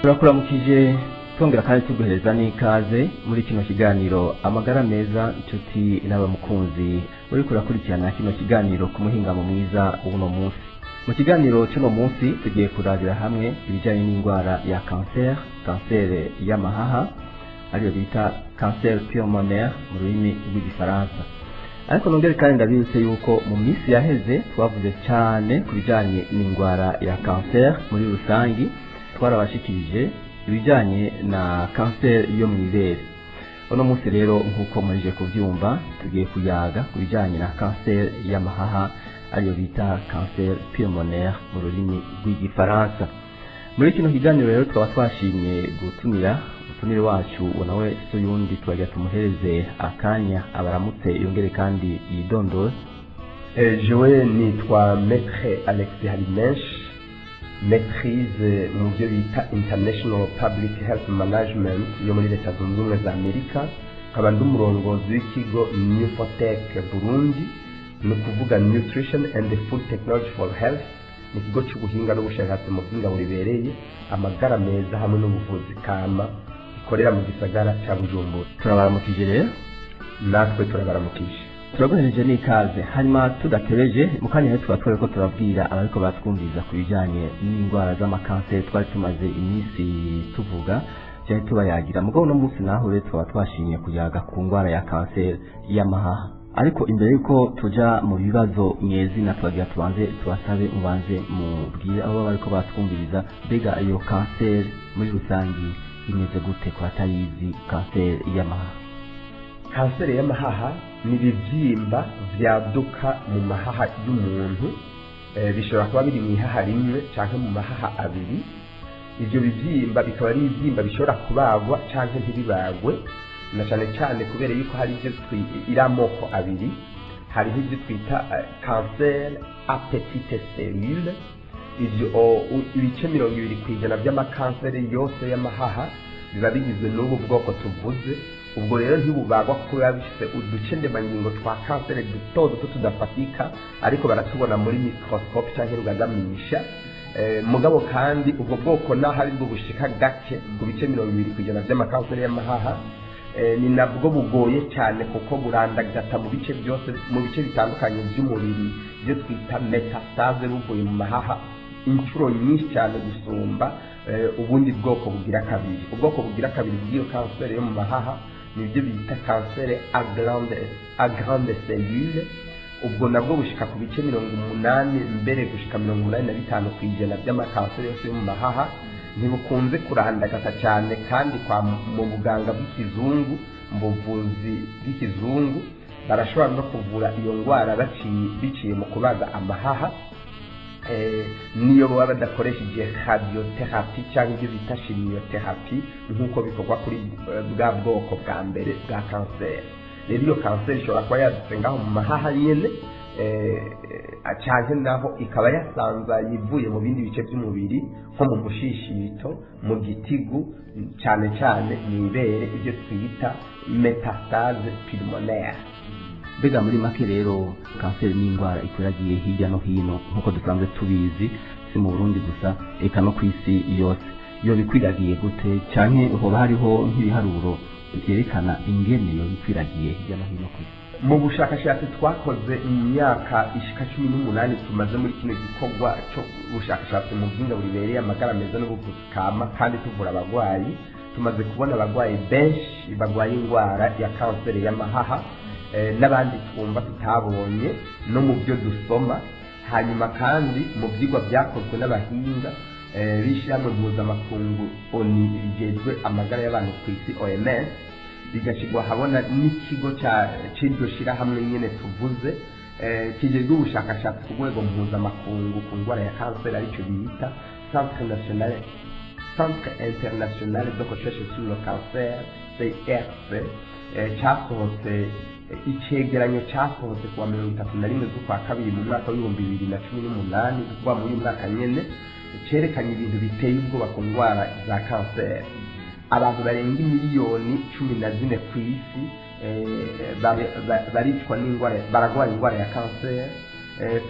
turakuramukije twongera kandi tuguhereza n'ikaze muri kino kiganiro amagara meza inshuti n'abamukunzi uri kurakurikirana kino kiganiro ku muhingamo mwiza w'uno munsi. Mu kiganiro cy'uno munsi tugiye kurabira hamwe ibijyanye n'indwara ya kanseri y'amahaha ariyo bita kanseri pulmonaire mu rurimi rw'igifaransa. Ariko nongere kandi ndabibutse yuko mu minsi yaheze twavuze cyane ku bijyanye n'indwara ya kanseri muri rusangi, twarabashikirije ibijyanye na kanseri yo mu ibere. Uno munsi rero nk'uko murije kubyumva tugiye kuyaga ku bijyanye na kanseri y'amahaha ariyo bita kanseri pulmonaire mu rurimi rw'igifaransa. Muri kino kiganiro rero twaba twashimye gutumira umutumire wacu nawe so yundi twagira tumuhereze akanya abaramutse yongere kandi yidondore. Jewe nitwa Maître Alexis Halimensh, maîtrise mu byo bita International Public Health Management yo muri Leta Zunze Ubumwe za Amerika, nkaba ndi umurongozi w'ikigo NUFOTEC Burundi, ni ukuvuga Nutrition and Food Technology for Health, ni ikigo cy'ubuhinga n'ubushakashatsi mu by'ingabo ribereye amagara meza hamwe n'ubuvuzi kama gikorera mu gisagara cya Bujumbura. Turabaramukije rero, natwe turabaramukije, turaguhereje n'ikaze. Hanyuma tudatebeje mu kanya rero tuba twariko turabwira abariko batwumviriza ku bijyanye n'indwara z'amakanseri twari tumaze iminsi tuvuga cyane tubayagira. Mugabo uno munsi naho rero twaba twashimye kuyaga ku ndwara ya kanseri y'amahaha. Ariko imbere yuko tuja mu bibazo nyezina twagira tubanze tubasabe mubanze mubwire abo bariko batwumviriza mbega iyo kanseri muri rusangi imeze gute ku batayizi kanseri y'amahaha. Kanseri y'amahaha ni ibibyimba vyaduka mu mahaha y'umuntu, bishobora kuba biri mu ihaha rimwe canke mu mahaha abiri. Ivyo bibyimba bikaba ari ibibyimba bishobora kubagwa canke ntibibagwe, na cyane cyane kubera yuko hari ibyo iramoko abiri. Hariho ibyo twita kanseri a petite cellule, ivyo ibice 20% by'amakanseri yose y'amahaha biba bigizwe n'ubu bwoko tuvuze. Ubwo rero ntibubagwa kuko biba bifite uduce ndemangingo twa kanseri duto duto tudafatika, ariko baratubona muri microscope cyangwa rugagamisha. Mugabo kandi ubwo bwoko naho ari bwo bushika gake ku bice 20% by'amakanseri y'amahaha, ni nabwo bugoye cyane kuko burandagata mu bice byose, mu bice bitandukanye by'umubiri, byo twita metastase, buvuye mu mahaha inshuro nyinshi cyane gusumba ubundi bwoko bugira kabiri. Ubwoko bugira kabiri bw'iyo kanseri yo mu mahaha nibyo bita kanseri a grande cellule. Ubwo nabwo bushika ku bice 80 mbere gushika 85% by'amakanseri yose yo mu mahaha. Ntibukunze kurandagata cyane kandi mu buganga bw'ikizungu, mu buvuzi bw'ikizungu barashobora no kuvura iyo ndwara biciye mu kubaga amahaha, niyo baba badakoresheje radiotherapy cyangwa ibyo bita chimiotherapy nk'uko bikorwa kuri bwa bwoko bwa mbere bwa kanseri. Rero iyo kanseri ishobora kuba yadutse ngaho mu mahaha nyene, cyane naho ikaba yasanzaye ivuye mu bindi bice by'umubiri nko mu mushishito, mu gitigu, cyane cyane mu ibere, ibyo twita metastase pulmonaire. Mbega muri make rero kanseri ni indwara ikwiragiye hirya no hino nk'uko dusanzwe tubizi, si mu Burundi gusa eka no ku isi yose. Iyo bikwiragiye gute canke hoba hariho nk'ibiharuro byerekana ingene iyo bikwiragiye hirya no hino ku isi? Mu bushakashatsi twakoze mu myaka ishika 18 tumaze muri kino gikorwa cyo bushakashatsi mu by'inga buribereye amagara meza n'ubuvuzi kama kandi tuvura abagwayi, tumaze kubona abagwayi benshi bagwaye indwara ya kanseri y'amahaha, n'abandi twumva tutabonye no mu byo dusoma. Hanyuma kandi mu byigwa byakozwe n'abahinga bishyirahamwe mpuzamakungu ONU rigejwe amagara y'abantu ku isi OMS, bigashyirwa habona n'ikigo cy'iryo shyirahamwe nyine tuvuze kijejwe ubushakashatsi ku rwego mpuzamakungu ku ndwara ya kanseri, aricyo bita Centre International de Recherche sur le Cancer CRC, cyasohotse icegeranyo cyasohotse kuwa 31 z'ukwa kabiri mu mwaka wa 2018, kuva muri mwaka nyene, cerekanye ibintu biteye ubwoba ku ndwara za kanseri. Abantu barenga miliyoni 14 ku isi baricwa n'indwara, baragwara indwara ya kanseri,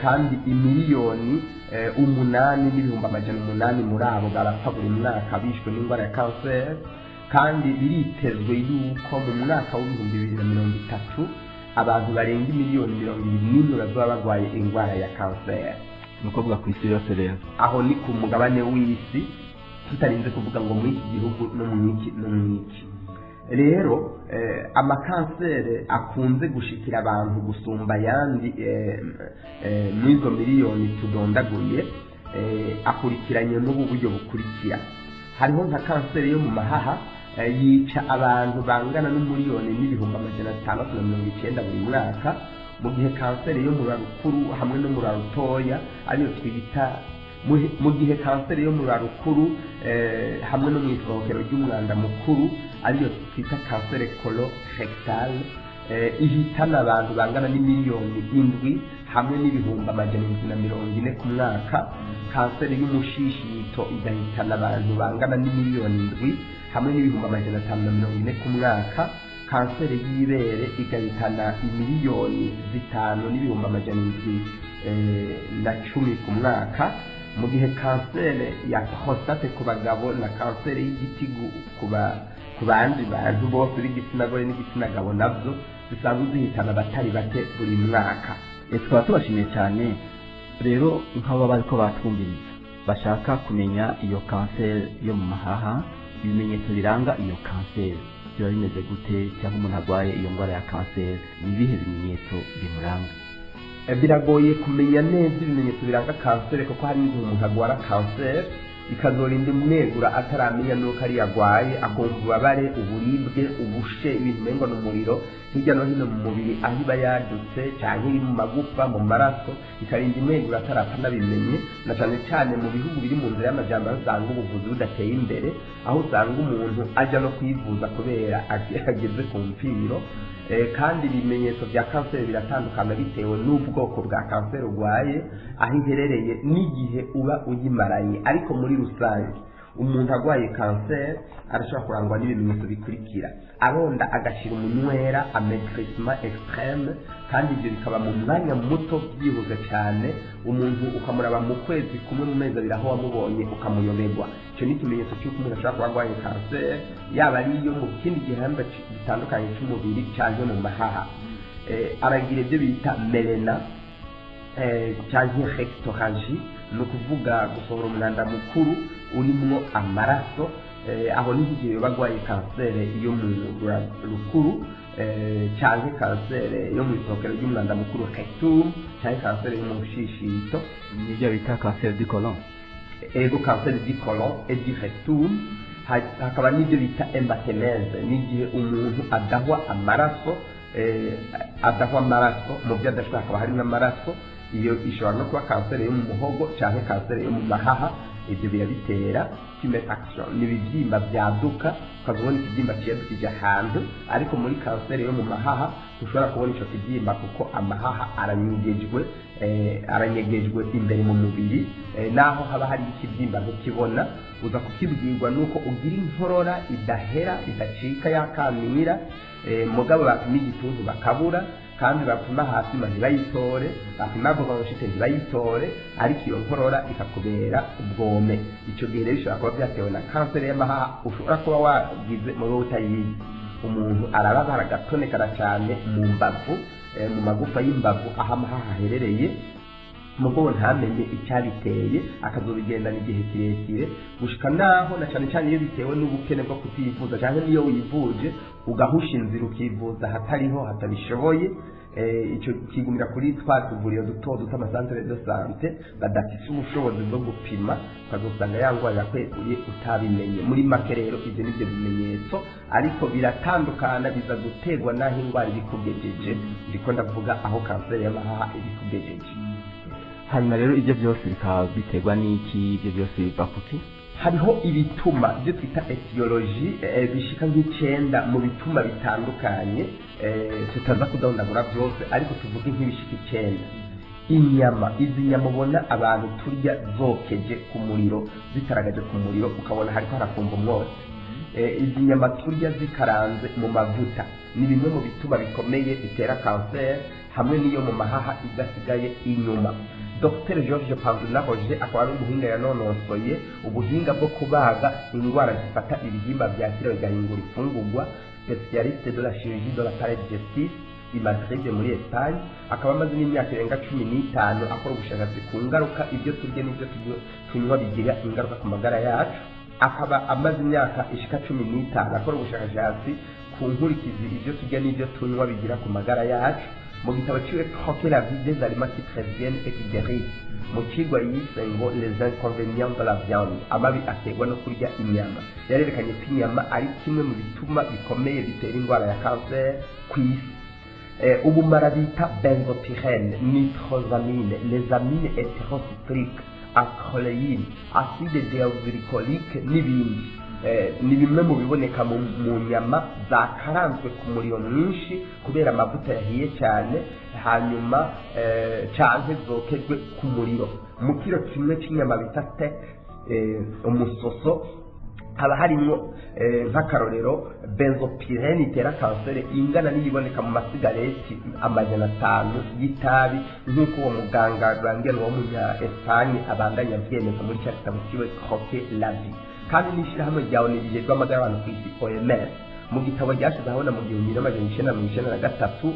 kandi imiliyoni 8,800,000 muri abo barapfa buri mwaka bishwe n'indwara ya kanseri, kandi biritezwe yuko mu mwaka w'2030 abantu barenga imiliyoni 20 bazaba barwaye indwara ya kanseri. ni ukuvuga ku isi yose rero, aho ni ku mugabane w'isi, tutarinze kuvuga ngo muri iki gihugu no mu iki. Rero amakanseri akunze gushikira abantu gusumba ayandi n'izo miliyoni tudondaguye akurikiranye n'ubu buryo bukurikira. Hariho nka kanseri yo mu mahaha yica abantu bangana n'umiliyoni n'ibihumbi 590 buri mwaka, mu gihe kanseri yo mu rukuru hamwe no mu rutoya ariyo twita mu gihe kanseri yo mu rukuru hamwe no mu isohokero ry'umwanda mukuru ariyo twita kanseri colorectal ihitana abantu bangana n'imiliyoni 7 hamwe n'ibihumbi 740 ku mwaka. Kanseri y'umushishito igahitana abantu bangana n'imiliyoni 7 hamwe n'ibihumbi 540 ku mwaka. Kanseri y'ibere igahitana imiliyoni 5 n'ibihumbi 710 ku mwaka, mu gihe kanseri ya prostate ku bagabo na kanseri y'igitigu ku bandi bantu bose b'igitsina gore n'igitsina gabo nabyo zisanzwe zihitana abatari bake buri mwaka. tukaba tubashimiye cyane. Rero nk'abo bariko batwumviriza bashaka kumenya iyo kanseri yo mu mahaha, ibimenyetso biranga iyo kanseri biba bimeze gute, cyangwa umuntu arwaye iyo ndwara ya kanseri ni ibihe bimenyetso bimuranga? Biragoye kumenya neza ibimenyetso biranga kanseri, kuko hari igihe umuntu arwara kanseri ikazorinda imwegura ataramenya nuko ari yarwaye, akumva ububabare, uburibwe, ubushe, ibintu umengo n'umuriro hirya no hino mu mubiri aho iba yadutse cyangwa iri mu magufa, mu maraso, ikarinda imwegura atarapfa nabimenye. Na cyane cyane mu bihugu biri mu nzira y'amajyambere usanga ubuvuzi budateye imbere, aho usanga umuntu ajya no kwivuza kubera ageze ku mpfiro. Kandi ibimenyetso bya kanseri biratandukana bitewe n'ubwoko bwa kanseri urwaye, aho iherereye n'igihe uba uyimaranye. Ariko muri rusange umuntu arwaye kanseri arashobora kurangwa n'ibimenyetso bikurikira: aronda agashira umunywera, amaigrissement extreme, kandi ibyo bikaba mu mwanya muto byihuse cyane. Umuntu ukamuraba mu kwezi kumwe, mu mezi abiri aho wamubonye ukamuyoberwa. Icyo ni ikimenyetso cy'uko umuntu ashobora kuba arwaye kanseri, yaba ari iyo mu kindi gihimba gitandukanye cy'umubiri cyangwa mu mahaha. Aragira ibyo bita melena cyangwa rectoragie, ni ukuvuga gusohora umwanda mukuru urimo amaraso. Aho ni igihe barwaye kanseri yo mu rukuru cyangwa kanseri yo mu isohokero ry'umwanda mukuru rectum, cyangwa kanseri yo mu shishito, nibyo bita kanseri du colon. Ego kanseri du colon et du rectum. Hakaba n'ibyo bita embatemeze, n'igihe umuntu adahwa amaraso mu byo adashobora, hakaba harimo amaraso. Iyo ishobora no kuba kanseri yo mu muhogo cyangwa kanseri yo mu mahaha. Ibyo birabitera tumefaction, n'ibibyimba byaduka, ukazubona ikibyimba kiyadukije ahantu. Ariko muri kanseri yo mu mahaha ushobora kubona icyo kibyimba kuko amahaha aranyegejwe imbere mu mubiri, naho haba hari ikibyimba ntukibona. Uza kukibwirwa nuko ugira inkorora idahera idacika yakamira, mugabo bapima igituntu bakabura, kandi bapima hasi ntibayitore, bapima bronchite ntibayitore, ariko iyo nkorora ikakubera ubwome. Icyo gihe rero bishobora kuba byatewe na kanseri y'amahaha, ushobora kuba wagize muri wowe utayizi. Umuntu arababara agatonekara cyane mu mbavu, mu magufa y'imbavu aho amahaha aherereye, mugo ntamenye icyabiteye, akazobigendana igihe kirekire gushika naho, na cyane cyane iyo bitewe n'ubukene bwo kutivuza, cyangwa niyo wivuje ugahusha inzira ukivuza hatariho, hatabishoboye. Icyo kigumira kuri twatuvuriro duto amasantere de sante badafite ubushobozi bwo gupima, ukazosanga yangwara yakweguye utabimenye. Muri make rero ibyo nibyo bimenyetso, ariko biratandukana, biza guterwa n'aho indwara ibikugejeje. Ndiko ndavuga aho kanseri y'amahaha ibikugejeje. Hanyuma rero ibyo byose bikaba biterwa n'iki? Ibyo byose biva kuki? Hariho ibituma byo twita etiology, bishika nk'icenda mu bituma bitandukanye, tutaza kudondagura byose, ariko tuvuge nk'ibishika 9. Inyama, izi nyama ubona abantu turya zokeje ku muriro, zitaragaje ku muriro, ukabona hariko harakumva umwotsi. izi nyama turya zikaranze mu mavuta ni bimwe mu bituma bikomeye bitera kanseri hamwe n'iyo mu mahaha idasigaye inyuma. Dr George Panzinahoje akaba ari umuhinga yanonosoye ubuhinga bwo kubaga indwara zifata ibihimba byakira bigahingura ifungurwa, spécialiste de la chirurgie de l'appareil digestif i Madrid muri Espagne. Akaba amaze n'imyaka irenga 15 akora ubushakashatsi ku ngaruka ibyo turya n'ibyo tunywa bigira ingaruka ku magara yacu. Akaba amaze imyaka ishika 15 akora ubushakashatsi ku nkurikizi ibyo turya n'ibyo tunywa bigira ku magara yacu. Mu gitabo ciwe Croquer la vie des aliments qui préviennent et qui guérissent, mu kigwa yise ngo les inconvénients de la viande, amabi aterwa no kurya inyama. Yarerekanye ko inyama ari kimwe mu bituma bikomeye bitera indwara ya cancer ku isi. Ubumara bita benzopyrene, nitrosamine, les amines hétérocycliques, acroleine, acide déoglycolique n'ibindi. Ni bimwe mu biboneka mu nyama zakaranzwe ku muriro mwinshi kubera amavuta yahiye cyane, hanyuma canke zokejwe ku muriro. Mu kiro kimwe cy'inyama bita steak, umusoso, haba harimo nk'akarorero benzopyrene itera kanseri ingana n'iyiboneka mu masigareti 500 y'itabi, nk'uko uwo muganga rangenwa w'umunya Espagne abandanya avyemeza muri cya gitabo kiwe Croquer la vie. Kandi n'ishyirahamwe rya ONU rijejwe amagara y'abantu ku isi OMS mu gitabo ryashize ahabona mu 1993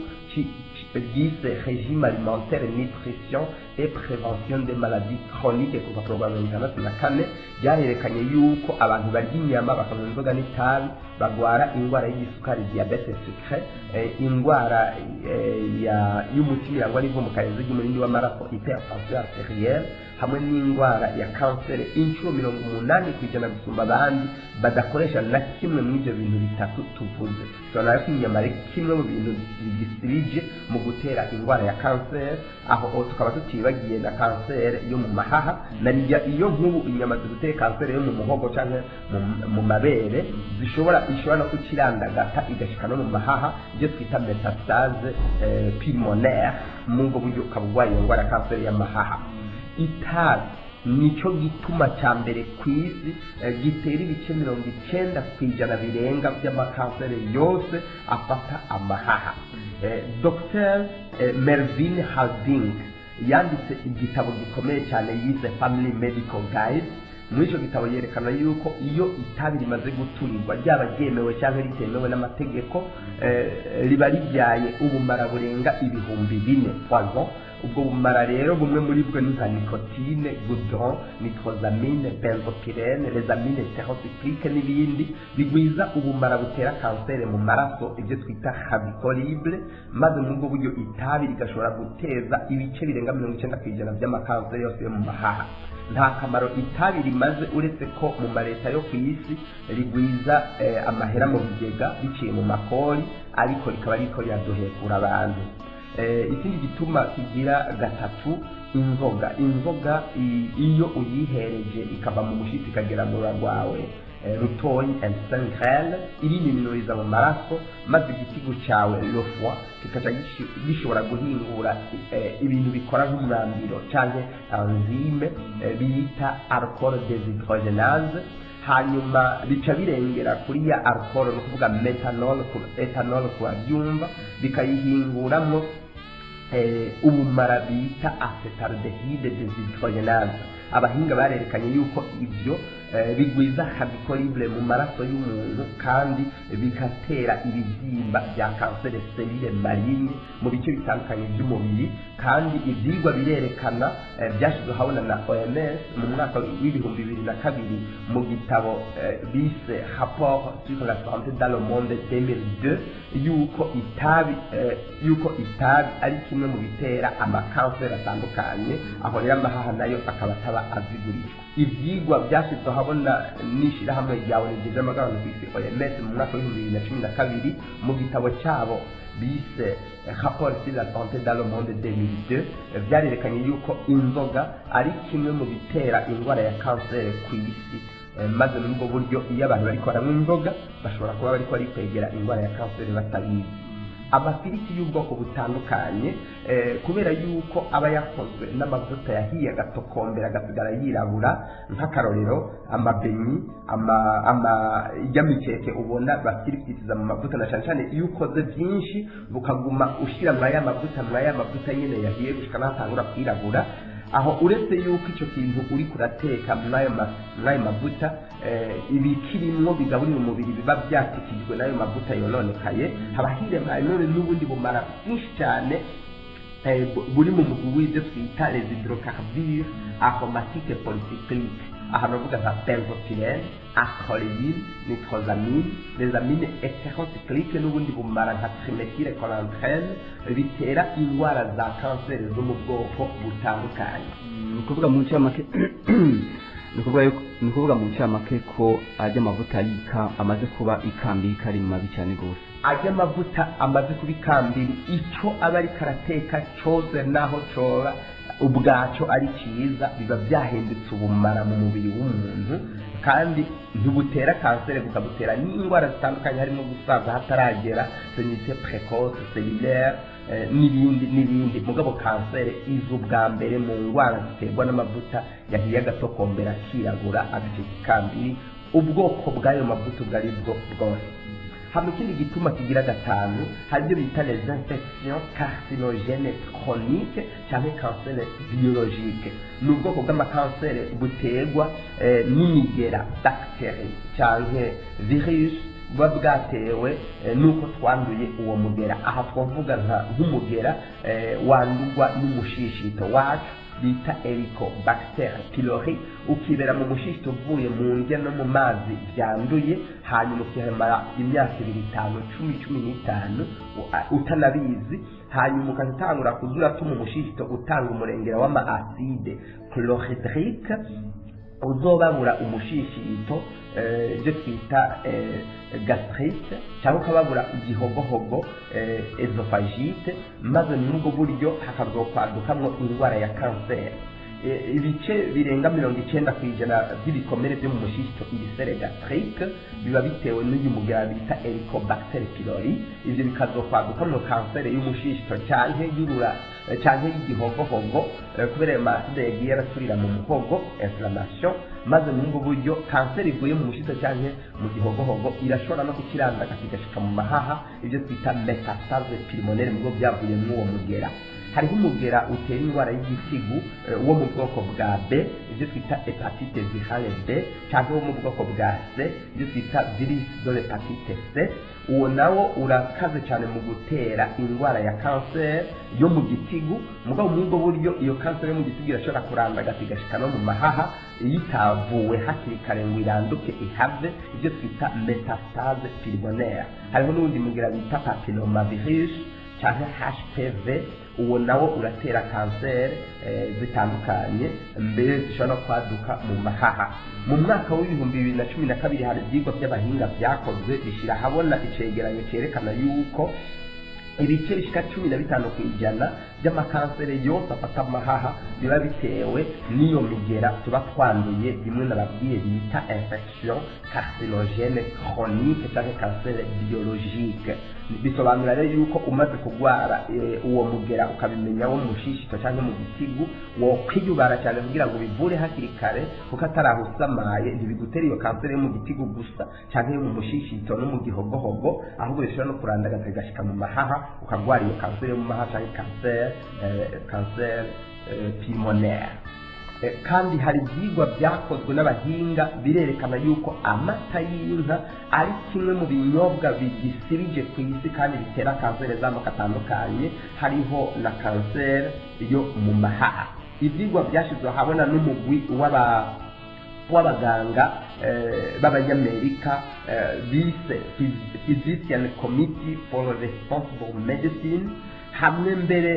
ryise régime alimentaire, nutrition et prévention des maladies chroniques kuva ku rwanda 1964 ryaherekanye yuko abantu barya inyama bakanywa inzoga n'itabi bagwara indwara y'igisukari diabete sucre, indwara y'umutima irangwa n'ivumukarenzi ry'umurindi w'amaraso hypertension arterielle, hamwe n'indwara ya kanseri inshuro 80% gusumba abandi badakoresha na kimwe muri ibyo bintu bitatu tuvuze. Tubona ko inyama ari kimwe mu bintu bigisirije mu gutera indwara ya kanseri, aho tukaba tutibagiye na kanseri yo mu mahaha. Narijya iyo nk'ubu inyama ziduteye kanseri yo mu muhogo cyangwa mu mabere ishobora no kukirandagata igashika no mu mahaha, ibyo twita metastase pulmonaire, mu ngo buryo ukabugwaye indwara ya kanseri y'amahaha. Itabi nico gituma cya mbere ku isi gitera ibice 90% birenga by'amakanseri yose afata amahaha. Dr Melvin Harding yanditse igitabo gikomeye cyane yise Family Medical Guide. Muri icyo gitabo yerekana yuko iyo itabi rimaze guturirwa ryaba ryemewe cyangwa ritemewe n'amategeko riba ribyaye ubumara burenga 4,000 poison. Ubwo bumara rero bumwe muri bwo ni nka nicotine, goudron, nitrosamine, benzopyrene, les amines hétérocycliques n'ibindi bigwiza ubumara butera kanseri mu maraso, ibyo twita habitolible. Maze muri ubwo buryo itabi rigashobora guteza ibice birenga 90% by'amakanseri yose yo mu mahaha. Nta kamaro itabi rimaze uretse ko mu mareta yo ku isi rigwiza amahera mu bigega biciye mu makori, ariko rikaba riko ryaduhekura abantu. Ikindi gituma kigira gatatu, inzoga iyo uyihereje ikava mu mushitsi ikagera mu rwawe rutoyi ensangrele iriminuriza mu maraso, maze igitigu cyawe le foie kikaca gishobora guhingura ibintu bikora nk'umwambiro cyangwa enzyme bita alcool déshydrogénase. Hanyuma bica birengera kuri ya alcool no kuvuga ethanol kwa byumva bikayihinguramo ubumara bita acetaldehyde déshydrogénase. Abahinga barerekanye yuko ibyo bigwiza habitolible mu maraso y'umuntu kandi bigatera ibibyimba bya kanseri selile maligne mu bice bitandukanye by'umubiri. Kandi ibyigwa birerekana byashyizwe habona na OMS mu mwaka w'2002 mu gitabo bise rapport sur la santé dans le monde 2002 yuko itabi ari kimwe mu bitera amakanseri atandukanye, aho rero amahaha nayo akaba ataba azigurishwa. Ibyigwa byashyizwe habona n'ishyirahamwe rya ONU rijejwe amagara ku isi OMS mu mwaka w'2012 mu gitabo cyabo bise rapport sur la santé dans le monde 2002 byarerekanye yuko inzoga ari kimwe mu bitera indwara ya kanseri ku isi. Maze muri ubwo buryo iyo abantu bariko baranywa inzoga bashobora kuba bariko kwegera indwara ya kanseri batabizi. amafiriti y'ubwoko butandukanye kubera yuko aba yakozwe n'amavuta yahiye agatokombera agasigara yirabura, nk'akarorero amabenyi, ijya mikeke ubona bafiritiza mu mavuta, na cyane cyane iyo ukoze byinshi bukaguma ushyira muri aya mavuta nyine yahiye gushika n'atangura kwirabura, aho uretse yuko icyo kintu uri kurateka muri ayo mavuta ibikirimwo bigaburira umubiri biba byatikijwe n'ayo mavuta yononekaye, haba hiremaye none n'ubundi bumara bwinshi cyane buri mu mugwi w'ibyo twita les hydrocarbures aromatiques polycycliques, aha navuga nka benzopyrene, acroleine, nitrosamine, les amines hétérocycliques n'ubundi bumara nka triméthylcholantrène bitera indwara za kanseri zo mu bwoko butandukanye. Ni ukuvuga mu ncamake ni ukuvuga mu ncamake ko ajya amavuta yika amaze kuba ikambiri kari mabi cyane gose. Ajya amavuta amaze kuba ikambiri, icyo aba ari karateka cyose naho coba ubwaco ari cyiza biba byahindutse ubumara mu mubiri w'umuntu, kandi ntibutera kanseri bukabutera n'indwara zitandukanye harimo gusaza hataragera, senilité précoce, cellulaire n'ibindi. Mugabo kanseri iza ubwa mbere mu ndwara ziterwa n'amavuta yahiye agatokombera kiragura agacika ikambiri, ubwoko bw'ayo mavuta ubwo ari bwo bwose. Hano ikindi gituma kigira gatanu hari ibyo bita les infections carcinogènes chroniques cyangwa kanseri biologique. Ni ubwoko bw'amakanseri buterwa n'imigera bacterie cyangwa virus buba bwatewe nuko twanduye uwo mugera. Aha twavuga nk'umugera wandurwa n'umushishito wacu bita Helicobacter pylori, ukibera mu mushishito uvuye mu ndya no mu mazi byanduye, hanyuma ukihamara imyaka 5, 10, 15 utanabizi, hanyuma ukatangura kuzura tuma umushishito utanga umurengera w'ama acide chlorhydrique, uzobabura umushishito ibyo twita gastrite, cyangwa ukababura igihogohogo esophagite, maze n'ubwo buryo hakazokwadukamwo indwara ya kanseri. Ibice birenga 90% by'ibikomere byo mu mushishito ibisere gastrique biba bitewe n'uyu mugera bita Helicobacter pylori. Ibyo bikazokwadukamwo kanseri y'umushishito cyangwa y'igihogohogo kubera ayo maside yagiye araturira mu muhogo, inflammation, maze n'ubwo buryo kanseri ivuye mu mushishito cyangwa mu gihogohogo irashobora no kukirandaga kigashika mu mahaha, ibyo twita metastase pulmonaire nibwo byavuye n'uwo mugera. Hariho umugera utera indwara y'igitigu wo mu bwoko bwa B, ibyo twita hepatite virale B, cyangwa wo mu bwoko bwa C, ibyo twita virus de l'hépatite C. Uwo nawo urakaze cyane mu gutera indwara ya kanseri yo mu gitigu, mugabo muri ubwo buryo iyo kanseri yo mu gitigu irashobora kurandaga igashika no mu mahaha iyo itavuwe hakiri kare ngo iranduke ihave, ibyo twita metastase pulmonaire. Hariho n'ubundi mugera bita papillomavirus cyangwa HPV, uwo nawo uratera kanseri zitandukanye, mbere zishobora no kwaduka mu mahaha. Mu mwaka w'2012 hari ibyigwa by'abahinga byakozwe bishyira ahabona icegeranyo cyerekana yuko ibice bishika 15% by'amakanseri yose afata amahaha biba bitewe n'iyo migera tuba twanduye, bimwe nababwiye bita infection carcinogène chronique cyangwa kanseri biologique. Bisobanura rero yuko umaze kugwara uwo mugera ukabimenya wo mu mushishito cyangwa mu gitigu, wo kwiyubara cyane kugira ngo bivure hakiri kare, kuko atarahusamaye ntibigutera iyo kanseri yo mu gitigu gusa cyangwa yo mu mushishito no mu gihogohogo, ahubwo bishobora no kurandaga kagashika mu mahaha ukagwara iyo kanseri yo mu mahaha cyangwa kanseri pulmonaire. Kandi hari ibyigwa byakozwe n'abahinga birerekana yuko amata y'inka ari kimwe mu binyobwa bigisirije ku isi kandi bitera kanseri z'amoko atandukanye, hariho na kanseri yo mu mahaha. Ibyigwa byashyizwe ahabona n'umugwi w'abaganga b'abanyamerika bise Physician Committee for Responsible Medicine, hamwe mbere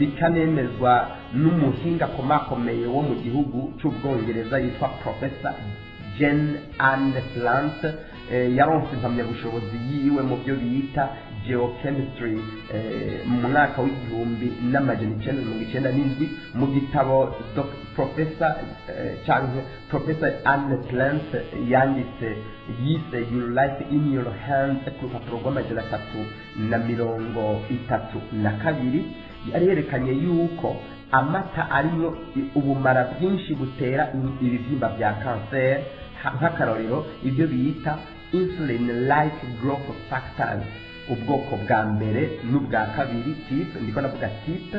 bikanemezwa n'umuhinga komakomeye wo mu gihugu cy'Ubwongereza yitwa Professor Jane Anne Plant, yaronse impamyabushobozi yiwe mu byo bita geochemistry mu mwaka w'igihumbi n'amajana 1997 mu gitabo Professor Professor Anne Plant yanditse yise Your Life in Your Hands ku rupapuro rw'amajana 332 yarerekanye yuko amata arimo ubumara bwinshi butera ibibyimba bya cancer, nk'akarorero ibyo bita insulin like growth factors ubwoko bwa mbere n'ubwa kabiri type, ndiko navuga type,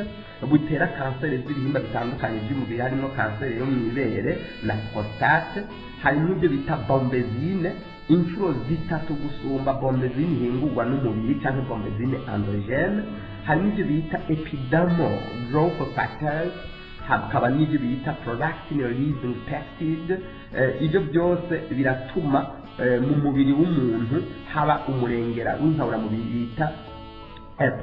butera kanseri z'ibihimba bitandukanye by'umubiri, harimo kanseri yo mu ibere na prostate. Harimo ibyo bita bombezine, inshuro zitatu gusumba bombezine ihingurwa n'umubiri cyangwa bombezine androgene. Harimo ibyo bita epidermal growth factors, hakaba n'ibyo bita prolactin releasing peptide. Ibyo byose biratuma mu mubiri w'umuntu haba umurengera w'inkaburamubiri bita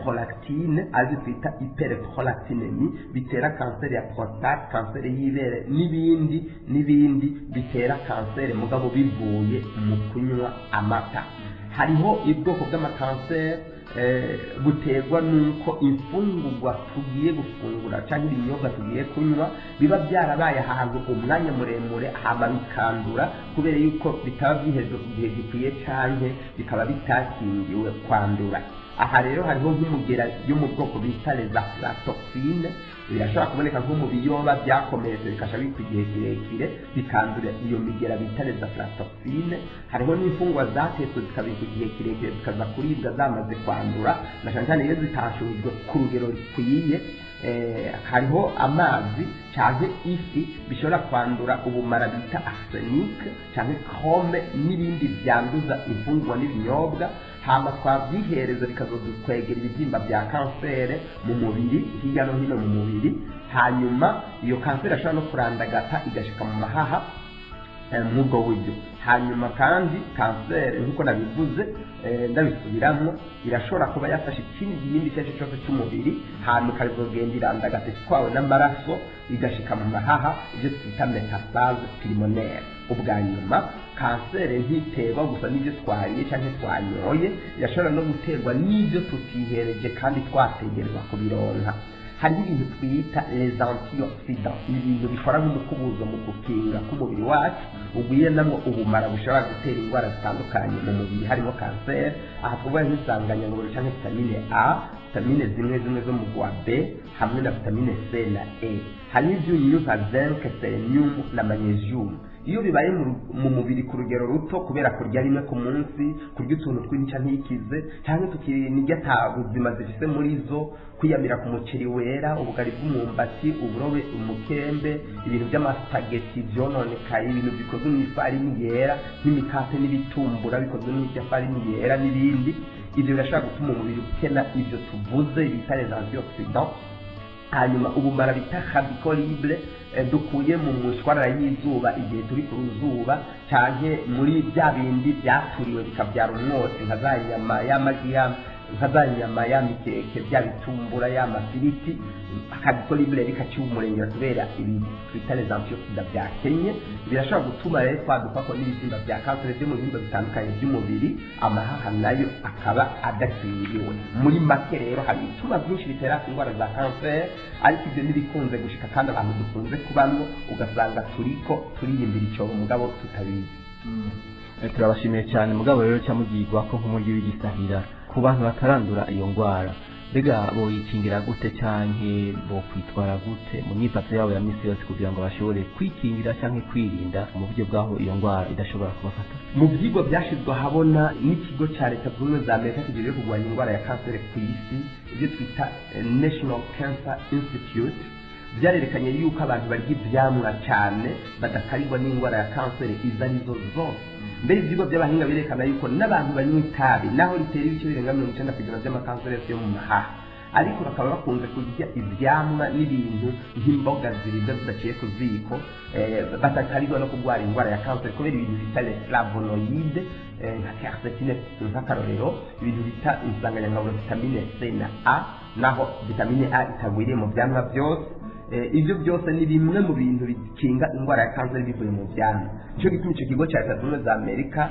prolactine, azi twita hyperprolactinemie, bitera kanseri ya prostate, kanseri y'ibere n'ibindi bitera kanseri mugabo bivuye mu kunywa amata. Hariho ubwoko bw'amakanseri buterwa nuko imfungurwa tugiye gufungura cyangwa ibinyobwa tugiye kunywa biba byarabaye ahantu umwanya muremure hama bikandura kubera yuko bitaba byiheze ku gihe gikwiye cyane bikaba bitakingiwe kwandura. Aha rero hariho nk'umugera yo mu bwoko bita les aflatoxines, birashobora kuboneka nko mu biyoba byakomeretse bikasha bita igihe kirekire bikandura iyo migera bita les aflatoxines. Hariho n'imfungwa zatetswe zikabika igihe kirekire zikaza kuribwa zamaze kwandura, na cyane iyo zitashujwe ku rugero rukwiye. Hariho amazi cyangwa ifi bishobora kwandura ubumara bita arsenic cyangwa chrome n'ibindi byanduza imfungwa n'ibinyobwa, hama twabyihereza bikazodukwegera ibibyimba bya kanseri mu mubiri hirya no hino mu mubiri. Hanyuma iyo kanseri ashobora no kurandagata igashika mu mahaha nk'ubwo buryo. Hanyuma kandi kanseri nk'uko nabivuze ndabisubiramo irashobora kuba yafashe ikindi gihimba icyo aricyo cyose cy'umubiri, hanyuma ikazogenda irandagata itwawe n'amaraso igashika mu mahaha, ibyo twita metastase pulmonaire. Ubwa nyuma kanseri ntiterwa gusa n'ibyo twariye cyangwa twanyoye, irashobora no guterwa n'ibyo tutihereje kandi twategerezwa kubironka. Hari ibintu twita les antioxidants, ibintu bikora nk'umukubuzo mu gukinga k'umubiri wacu ugwiye namwo ubumara bushobora gutera indwara zitandukanye mu mubiri harimo kanseri. Aha twavuga nk'isanganyangaburo cyangwa vitamine A, vitamine zimwe zo mu bwa B hamwe na vitamine C na E. Hari ibyunyunyu nka zinc, selenium na magnesium. Iyo bibaye mu mubiri ku rugero ruto kubera kurya rimwe ku munsi, kurya utuntu twinshi ntikize cyangwa tukinirya ata buzima zifise muri zo, kwiyamira ku muceri wera, ubugari bw'umwumbati, uburobe, umukembe, ibintu by'amaspaghetti byononekaye, ibintu bikozwe mu ifarini yera nk'imikate n'ibitumbura bikozwe mu ifarini yera n'ibindi. Ibyo birashobora gutuma umubiri ukena ibyo tuvuze bita les antioxidants. Hanyuma ubumara bita radicolibre dukuye mu mushwarara y'izuba igihe turi ku ruzuba cyane muri bya bindi byaturiwe bikabyara umwotsi nka za nyama y'amagi, nka za nyama y'amikeke, bya bitumbura y'amafiriti, radicolibre bikaciye umurengera kubera ibi twita les antioxidants byakenye. Birashobora gutuma rero twaduka ko n'ibibyimba bya kanseri byo mu bihimba bitandukanye by'umubiri, amahaha nayo akaba adakingiwe. Muri make rero hari ibituma byinshi bitera indwara za kanseri, ariko ibyo ntibikunze gushika kandi abantu dukunze kubamwo ugasanga turiyimbira icyobo mugabo tutabizi. Turabashimiye cyane mugabo rero cyamugirwa ko nk'umuryi w'igisahira ku bantu batarandura iyo ndwara. Mbega boyikingira gute cyangwa bo kwitwara gute mu myifatire yabo ya misi yose kugira ngo bashobore kwikingira cyangwa kwirinda mu buryo bwaho iyo ndwara idashobora kubafata? Mu byigwa byashyizwe ahabona n'ikigo cya leta zunze ubumwe za Amerika kigiye kurwanya indwara ya kanseri ku isi, ibyo twita National Cancer Institute, byarerekanye yuko abantu barya ibyamwa cyane badakarirwa n'indwara ya kanseri izo arizo zose. Mbere ibyigwa by'abahinga birekana yuko n'abantu banywa itabi naho ritera ibice birenga 90% by'amakanseri yo mu mahaha, ariko bakaba bakunze kurya ibyamwa n'ibintu nk'imboga ziribwa zidaciye ku ziko, badakarirwa no kurwara indwara ya kanseri kubera ibintu bita les flavonoïdes nka quercétine nk'akarorero, ibintu bita insanganyangaburo vitamine C na A, naho vitamine A itagwiriye mu byamwa byose. ibyo byose ni bimwe mu bintu bikinga indwara ya kanseri bivuye mu vyamwa. Nico gituma ico kigo ca Leta Zunze Ubumwe za Amerika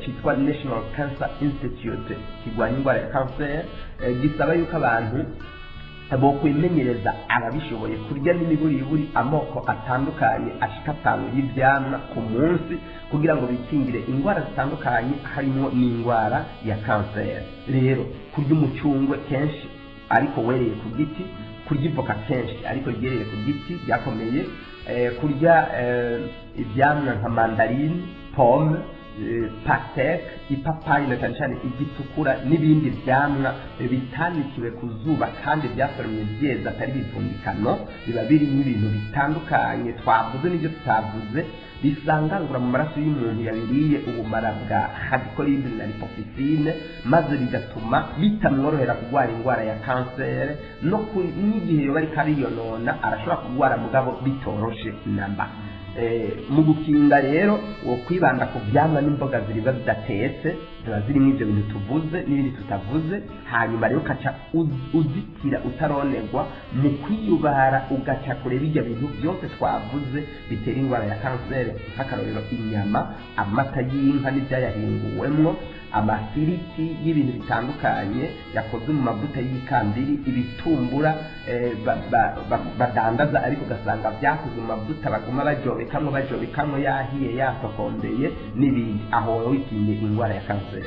cyitwa National Cancer Institute kigwanya indwara ya kanseri gisaba yuko abantu bo kwimenyereza ababishoboye kurya n'imiburiburi amoko atandukanye ashika 5 y'ivyamwa ku munsi kugira ngo bikingire indwara zitandukanye harimo n'indwara ya kanseri. Rero kurya umucungwe kenshi ariko wereye ku giti, kurya ivoka kenshi ariko ryereye ku giti byakomeye, kurya ivyamwa nka mandarine, pomme, pastek, ipapayi na cyane igitukura n'ibindi vyamwa bitanikiwe ku zuba kandi byasoromye byeza atari bivundikano, biba biri n'ibintu bitandukanye twavuze n'ibyo tutavuze bisangangura mu maraso y'umuntu yabiriye ubumara bwa hydrochloride na lipofuscine, maze bigatuma bitamworohera kurwara indwara ya kanseri no n'igihe yoba ariko ariyonona arashobora kurwara mugabo bitoroshe namba. Mu gukinga rero wo kwibanda ku vyamwa n'imboga ziriba zidatetse ziba zirimo ibyo bintu tuvuze n'ibindi tutavuze, hanyuma rero ukaca uzitira utaronerwa mu kwiyubara ugaca kureba ibyo bintu byose twavuze bitera indwara ya kanseri, nk'akarorero inyama, amata y'inka n'ibyayahinguwemwo, amafiriti y'ibintu bitandukanye yakozwe mu mavuta y'ikambiri, ibitumbura badandaza ariko ugasanga byakozwe mu mavuta baguma bajobekamwo yahiye yatokombeye n'ibindi, aho wikinye indwara ya kanseri.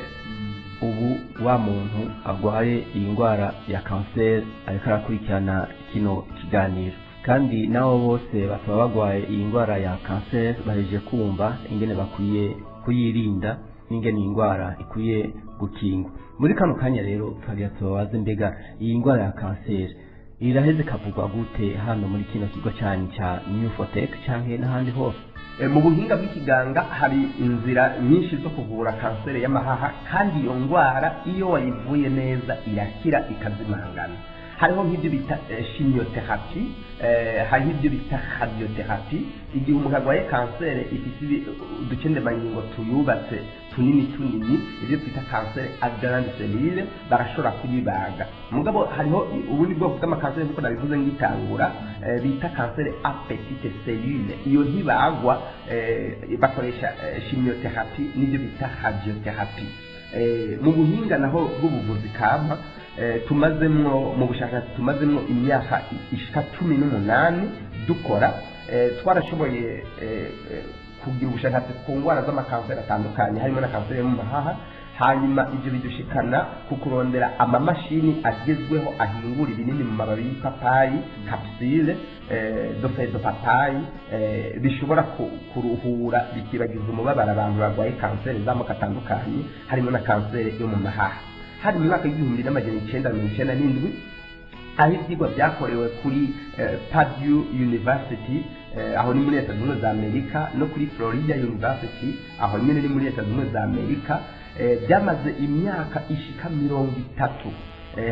Ubu wa muntu agwaye iyi ndwara ya kanseri ariko arakurikirana kino kiganiro, kandi nabo bose bakaba bagwaye iyi ndwara ya kanseri baheje kumva ingene bakwiye kuyirinda n'ingene iyi ndwara ikwiye gukingwa. Muri kano kanya rero twagira tubabaze, mbega iyi ndwara ya kanseri iraheze kavugwa gute hano muri kino kigo cyane cya NUFOTEC canke n'ahandi hose? Mu buhinga bw'ikiganga hari inzira nyinshi zo kuvura kanseri y'amahaha, kandi iyo ndwara iyo wayivuye neza irakira ikazimangana. Hariho nk'ibyo bita chimiotherapy, hariho ibyo bita radiotherapy. Igihe umuntu arwaye kanseri ifite uducendemangingo tuyubatse tunini ibyo twita kanseri a grande cellule barashobora kuyibaga. Mugabo hariho ubundi bwoko bw'amakanseri nk'uko nabivuze ngitangura bita kanseri a petite cellule, iyo ntibagwa, bakoresha chimiotherapy n'ibyo bita radiotherapy. Mu buhinga naho bw'ubuvuzi kama tumazemwo mu bushakashatsi tumazemwo imyaka ishika 18 dukora, twarashoboye kugira ubushakashatsi ku ndwara z'amakanseri atandukanye harimo na kanseri yo mu mahaha. Hanyuma ibyo bidushikana ku kurondera amamashini agezweho ahingura ibinini mu mababi y'ipapayi, capsule de papayi, bishobora kuruhura bikibagiza umubabaro abantu barwaye kanseri z'amoko atandukanye harimo na kanseri yo mu mahaha. Hari mu mwaka w'1997 aho ibyigwa byakorewe kuri Purdue University aho ni muri Leta Zunze Ubumwe za Amerika, no kuri Florida University aho nyine ni muri Leta Zunze Ubumwe za Amerika, byamaze imyaka ishika 30.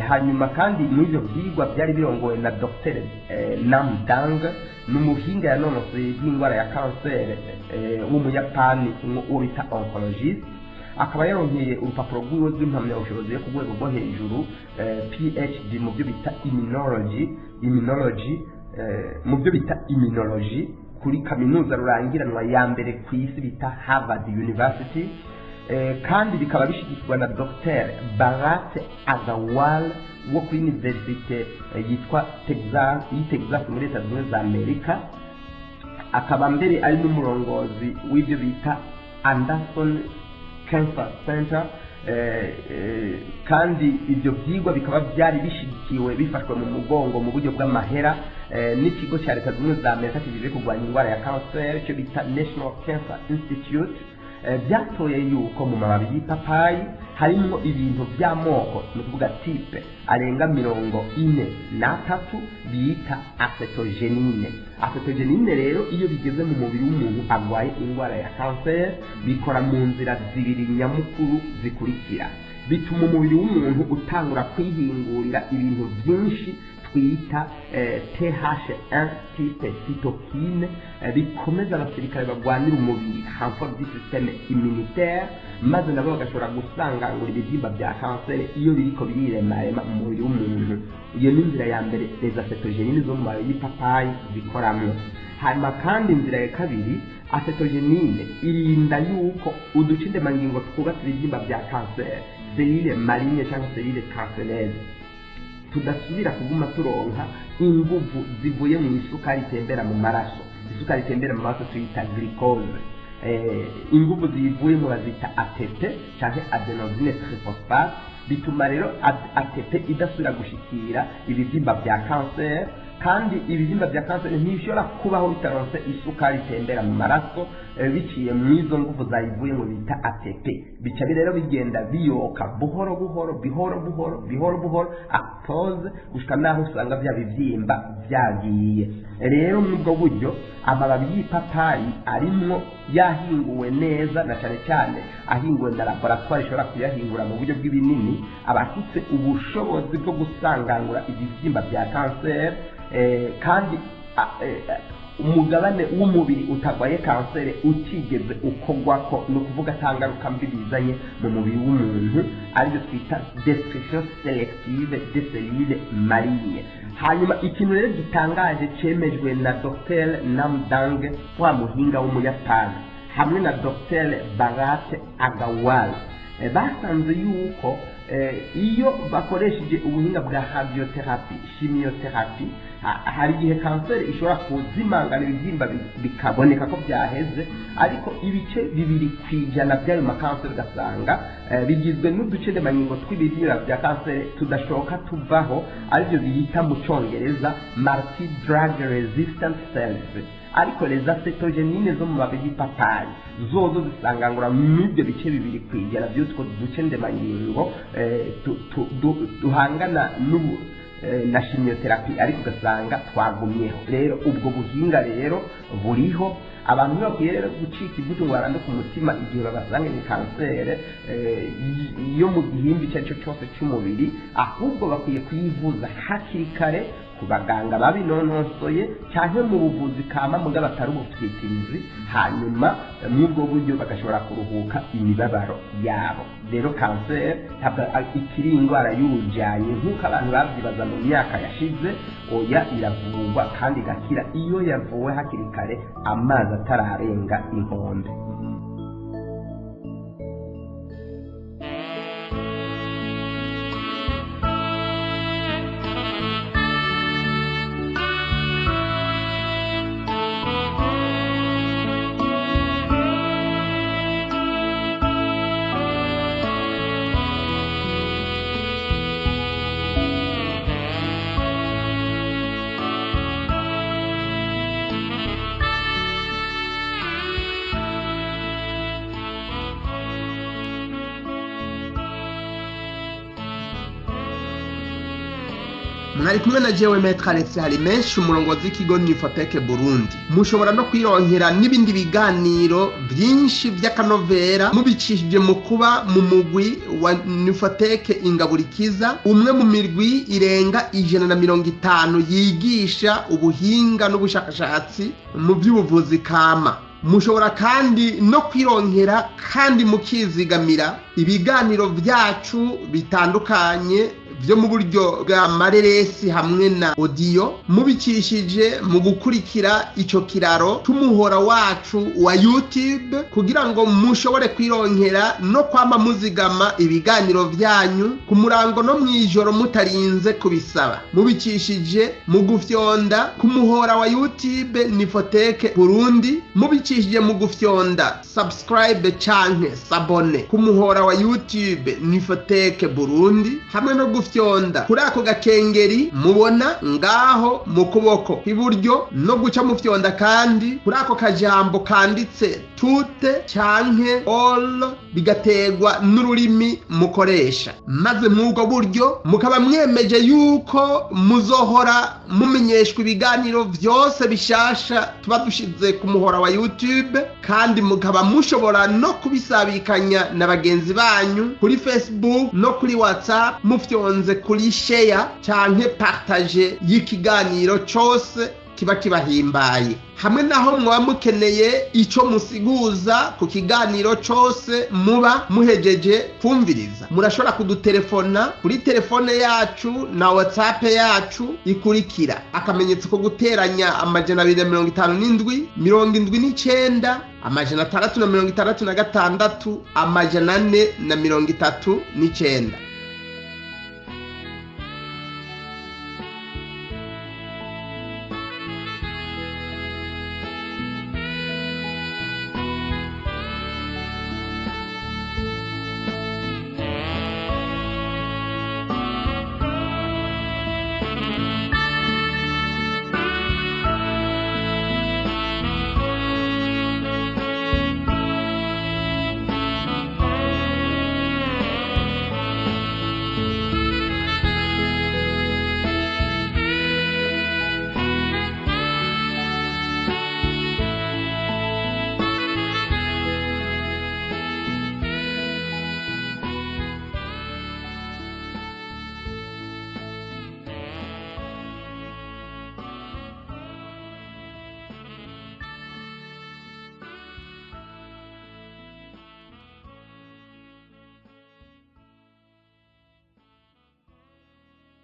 Hanyuma kandi muri ibyo byigwa byari birongowe na Dr. Namdang, n'umuhinga yanonosoye y'indwara ya kanseri w'umuyapani uwo bita oncologist. Akaba yaronkeye urupapuro rw'iwe rw'impamyabushobozi yo ku rwego rwo hejuru, PhD mu byo bita immunology kuri kaminuza rurangiranwa ya mbere ku isi bita Harvard University. Kandi bikaba bishigikirwa na Dr. Bharat Agarwal wo kuri University yitwa Texas muri Leta Zunze Ubumwe za Amerika. Akaba mbere ari n'umurongozi w'ibyo bita Anderson Cancer Center. Kandi ibyo byigwa bikaba byari bishigikiwe bifashwe mu mugongo mu buryo bw'amahera n'ikigo cya Leta Zunze Ubumwe za Amerika kijejwe kurwanya indwara ya kanseri cyo bita National Cancer Institute. Byatoye yuko mu mababi y'ipapayi harimo ibintu by'amoko, ni ukuvuga type arenga 43 bita acetogenine. Acetogenine rero iyo bigeze mu mubiri w'umuntu arwaye indwara ya kanseri bikora mu nzira zibiri nyamukuru zikurikira. Bituma umubiri w'umuntu utangura kwihingurira ibintu byinshi twita TH1 type cytokine bikomeza abasirikare barwanira umubiri renfort du système immunitaire maze nabo bagashobora gusangangura ibibyimba bya kanseri iyo biriko birirema mu mubiri w'umuntu. Iyo ni inzira ya mbere les acetogenine zo mu mababi y'ipapayi zikoramwo. Hanyuma kandi inzira ya kabiri, acetogenine irinda yuko uduce ndemangingo twubatse ibibyimba bya kanseri, selile maligne cyangwa selile cancerese, tudasubira kuguma turonka inguvu zivuye mu isukari itembera mu maraso. Isukari itembera mu maraso tuyita glycose. Inguvu zivuye mu bazita ATP cyangwa adenosine triphosphate, bituma rero ATP idasubira gushikira ibibyimba bya kanseri, kandi ibibyimba bya kanseri ntibishobora kubaho bitaronse isukari itembera mu maraso biciye mu izo nguvu zayivuye mu bita ATP. Bica rero bigenda biyoka buhoro buhoro apose gushika naho usanga bya bibyimba byagiye. Rero muri ubwo buryo amababi y'ipapayi arimwo yahinguwe neza, na cyane cyane ahinguwe na laboratoire ishobora kuyahingura mu buryo bw'ibinini, abafite ubushobozi bwo gusangangura ibibyimba bya kanseri kandi umugabane w'umubiri utagwaye kanseri utigeze ukogwako, ni ukuvuga atangaruka mbi bizanye mu mubiri w'umuntu, aribyo twita destruction selective des cellules maligne. Hanyuma ikintu rero gitangaje cemejwe na Dr Namdang, wa muhinga w'umuyapani, hamwe na Dr Bharat Agrawal, basanze yuko iyo bakoresheje ubuhinga bwa radiotherapy, chimiotherapy, hari igihe kanseri ishobora kuzimangana ibibyimba bikaboneka ko byaheze, ariko ibice 2% by'ayo makanseri ugasanga bigizwe n'uduce ndemangingo tw'ibibyimba bya kanseri tudashoka tuvaho, aribyo biyita mu Cyongereza multi drug resistant cells. Ariko les acetogenine zo mu mababi y'ipapayi zozo zisangangura n'ibyo bice 2% by'utwo duce ndemangingo duhangana n'ubu na chimiotherapy, ariko ugasanga twagumyeho. Rero ubwo buhinga rero buriho, abantu bakwiye rero gucika ivutu ngo barande ku mutima igihe babasanga ni kanseri yo mu gihimba icyo cyose cy'umubiri, ahubwo bakwiye kuyivuza hakiri kare ku baganga babinonosoye cyangwa mu buvuzi kama mu batari ubufitirizi, hanyuma n'ubwo buryo bagashobora kuruhuka imibabaro yabo. Rero kanseri ntabwo ikiri indwara y'urujyanye nk'uko abantu babyibaza mu myaka yashize. Oya, iravurwa kandi igakira iyo yavuwe hakiri kare, amazi atararenga inkombe. mwari kumwe na jewe Maître Alex Harimenshi, umurongozi w'ikigo NUFOTEC Burundi. Mushobora no kwironkera n'ibindi biganiro byinshi by'akanovera mubicishije mu kuba mu mugwi wa NUFOTEC Ingaburikiza, umwe mu mirwi irenga 150 yigisha ubuhinga n'ubushakashatsi mu by'ubuvuzi kama. Mushobora kandi no kwironkera kandi mukizigamira ibiganiro byacu bitandukanye byo mu buryo bwa mareresi hamwe na audio, mubicishije mu gukurikira ico kiraro tumuhora wacu wa YouTube, kugira ngo mushobore kwironkera no kwama muzigama ibiganiro byanyu ku murango no mwijoro mutarinze kubisaba. Mubicishije mu gufyonda ku muhora wa YouTube NUFOTEC Burundi, mubicishije mu gufyonda subscribe canke sabone ku muhora wa YouTube NUFOTEC Burundi, hamwe no gufyonda kuri ako gakengeri mubona ngaho mu kuboko kw'iburyo, no guca mufyonda kandi kuri ako kajambo kanditse tute canke all, bigategwa n'ururimi mukoresha. Maze mw'ubwo buryo mukaba mwemeje yuko muzohora mumenyeshwa ibiganiro byose bishasha tuba dushize ku muhora wa YouTube, kandi mukaba mushobora no kubisabikanya na bagenzi banyu kuri Facebook no kuri WhatsApp mufyonze mufyonze kuri share canke partage y'ikiganiro cose kiba kibahimbaye. Hamwe naho mwaba mukeneye ico musiguza ku kiganiro cose muba muhejeje kumviriza, murashobora kudutelefona kuri telefone yacu na WhatsApp yacu ikurikira: akamenyetso ko guteranya 257 79 666 439.